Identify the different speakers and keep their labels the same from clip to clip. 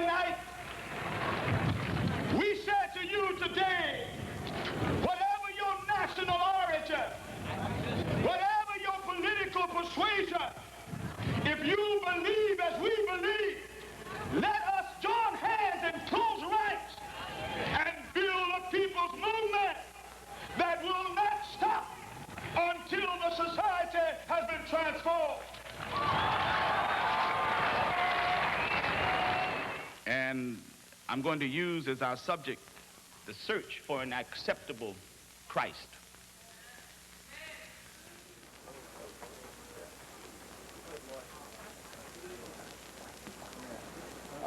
Speaker 1: tonight, we say to you today, whatever your national origin, whatever your political persuasion, if you believe as we believe, let us join hands in close ranks and build a people's movement that will not stop until the society has been transformed.
Speaker 2: And I'm going to use as our subject the search for an acceptable Christ.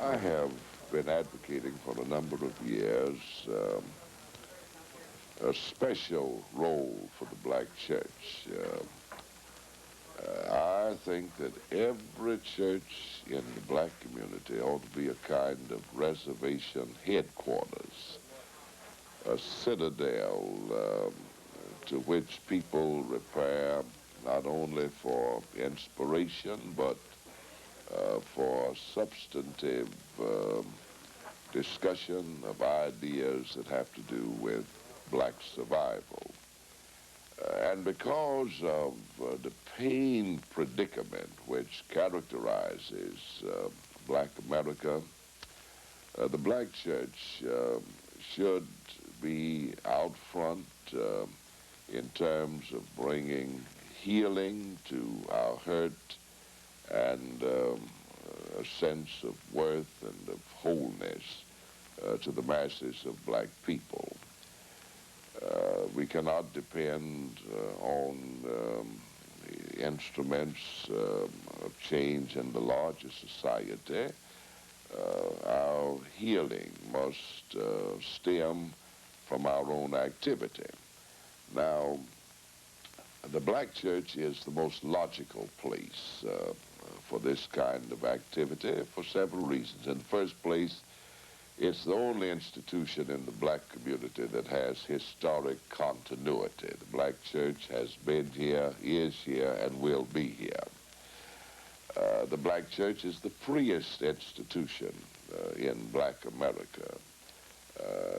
Speaker 3: I have been advocating for a number of years a special role for the black church. I think that every church in the black community ought to be a kind of reservation headquarters, a citadel to which people repair not only for inspiration but for substantive discussion of ideas that have to do with black survival. And because of the pain predicament which characterizes black America, the black church should be out front in terms of bringing healing to our hurt and a sense of worth and of wholeness to the masses of black people. We cannot depend on the instruments of change in the larger society. Our healing must stem from our own activity. Now, the black church is the most logical place for this kind of activity for several reasons. In the first place, it's the only institution in the black community that has historic continuity. The black church has been here, is here, and will be here. The black church is the freest institution in black America.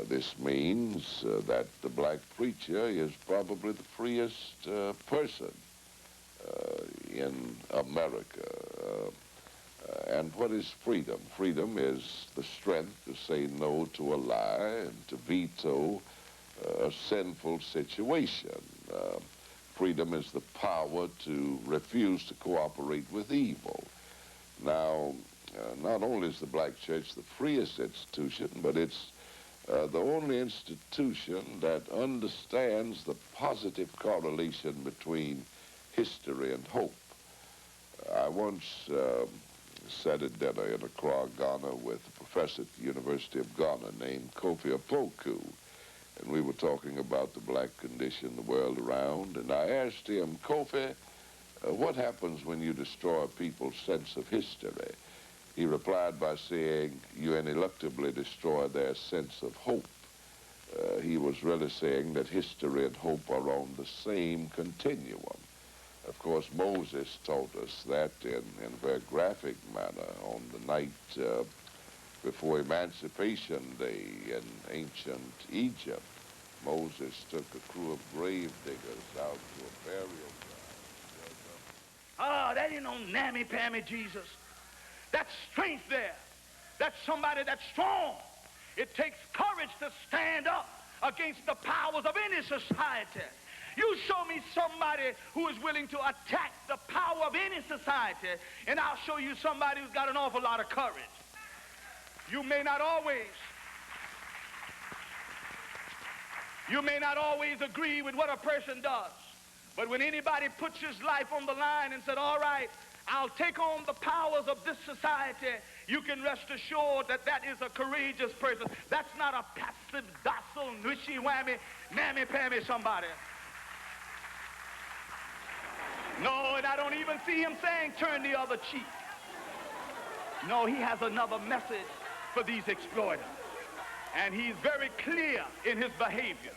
Speaker 3: This means that the black preacher is probably the freest person in America. And what is freedom? Freedom is the strength to say no to a lie and to veto a sinful situation. Freedom is the power to refuse to cooperate with evil. Now, not only is the black church the freest institution, but it's the only institution that understands the positive correlation between history and hope. I once sat at dinner in Accra, Ghana, with a professor at the University of Ghana named Kofi Opoku, and we were talking about the black condition the world around, and I asked him, Kofi, what happens when you destroy people's sense of history? He replied by saying, you ineluctably destroy their sense of hope. He was really saying that history and hope are on the same continuum. Of course, Moses taught us that in a very graphic manner on the night before Emancipation Day in ancient Egypt. Moses took a crew of grave diggers out to a burial ground.
Speaker 1: Oh, that ain't no nammy-pammy Jesus. That's strength there. That's somebody that's strong. It takes courage to stand up against the powers of any society. You show me somebody who is willing to attack the power of any society, and I'll show you somebody who's got an awful lot of courage. You may not always agree with what a person does, but when anybody puts his life on the line and said, all right, I'll take on the powers of this society, you can rest assured that that is a courageous person. That's not a passive, docile, wishy-whammy, mammy-pammy somebody. No, and I don't even see him saying, turn the other cheek. No, he has another message for these exploiters. And he's very clear in his behavior.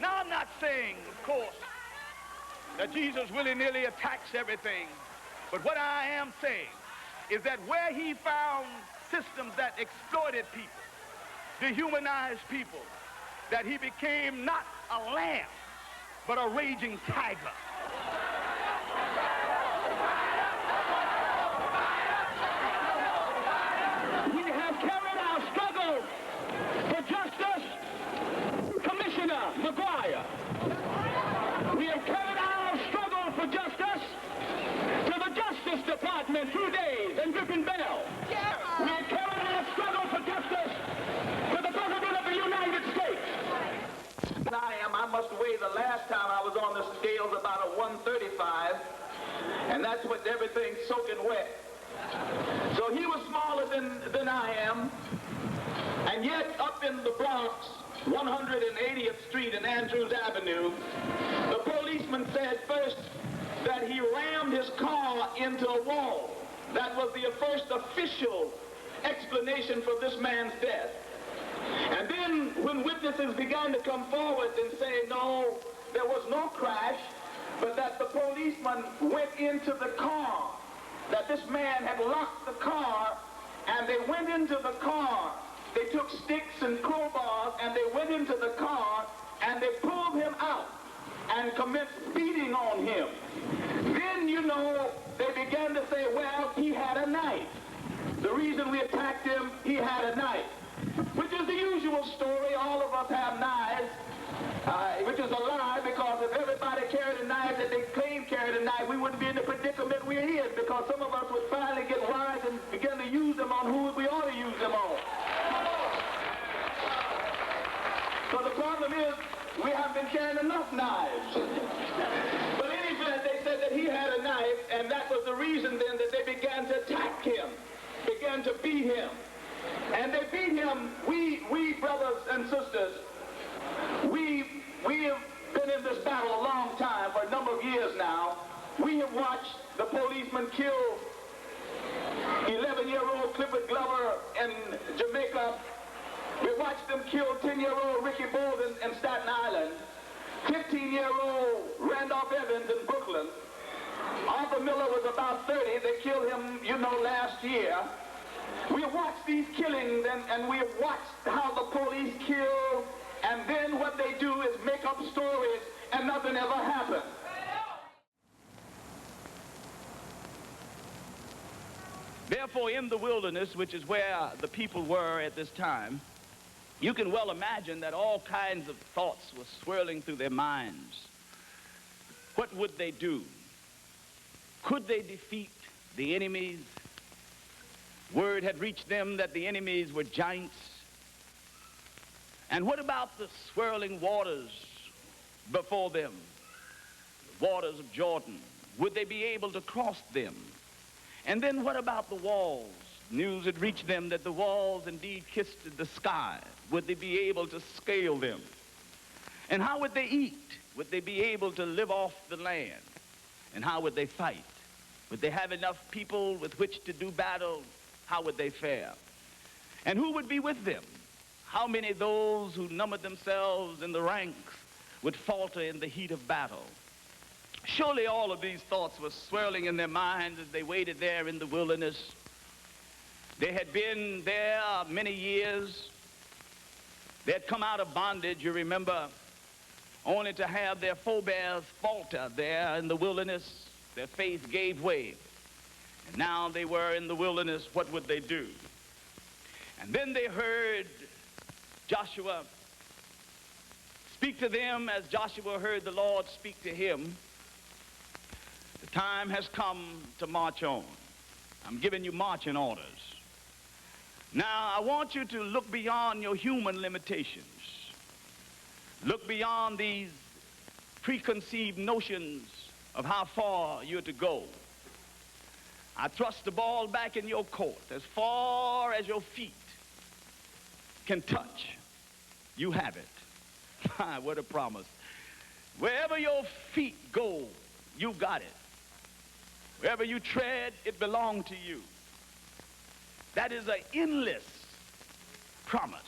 Speaker 1: Now, I'm not saying, of course, that Jesus willy-nilly attacks everything. But what I am saying is that where he found
Speaker 2: systems that exploited people, dehumanized people, that he became not a lamb, but a raging tiger.
Speaker 1: We have carried our struggle for justice, Commissioner McGuire. We have carried our struggle for justice to the Justice Department through Days and Griffin Bell. We have carried our struggle for justice to the President of the United States. I must weigh the last time I was on the scales about a 135, and that's with everything soaking wet. So he was smaller than I am, and yet up in the Bronx, 180th Street and Andrews Avenue, the policeman said first that he rammed his car into a wall. That was the first official explanation for this man's death. And then when witnesses began to come forward and say, no, there was no crash, but that the policeman went into the car, that this man had locked the car, and they went into the car. They took sticks and crowbars, and they went into the car, and they pulled him out and commenced beating on him. Then, you know, they began to say, well, he had a knife. The reason we attacked him, he had a knife, which is the usual story. All of us have knives, which is a lie, because if everybody carried a knife that they claimed carried a knife, we wouldn't be in the predicament we're in, because some of us would finally get wise and begin to use them on who we ought to use them on. So the problem is, we haven't been carrying enough knives. But in any event, they said that he had a knife, and that was the reason then that they began to attack him, began to beat him. And they beat him. We brothers and sisters, we have been in this battle a long time, for a number of years now. We have watched the policeman kill 11-year-old Clifford Glover in Jamaica. We watched them kill 10-year-old Ricky Bolden in Staten Island, 15-year-old Randolph Evans in Brooklyn. Arthur Miller was about 30. They killed him, you know, last year. We have watched these killings, and we have watched how the police kill, and then what they do is make up stories, and nothing ever happens.
Speaker 2: Therefore, in the wilderness, which is where the people were at this time, you can well imagine that all kinds of thoughts were swirling through their minds. What would they do? Could they defeat the enemies? Word had reached them that the enemies were giants. And what about the swirling waters before them? The waters of Jordan. Would they be able to cross them? And then what about the walls? News had reached them that the walls indeed kissed the sky. Would they be able to scale them? And how would they eat? Would they be able to live off the land? And how would they fight? Would they have enough people with which to do battle? How would they fare? And who would be with them? How many of those who numbered themselves in the ranks would falter in the heat of battle? Surely all of these thoughts were swirling in their minds as they waited there in the wilderness. They had been there many years. They had come out of bondage, you remember, only to have their forebears falter there in the wilderness. Their faith gave way. And now they were in the wilderness. What would they do? And then they heard Joshua speak to them as Joshua heard the Lord speak to him. The time has come to march on. I'm giving you marching orders. Now, I want you to look beyond your human limitations. Look beyond these preconceived notions of how far you're to go. I thrust the ball back in your court as far as your feet can touch. You have it. What a promise. Wherever your feet go, you got it. Wherever you tread, it belongs to you. That is an endless promise.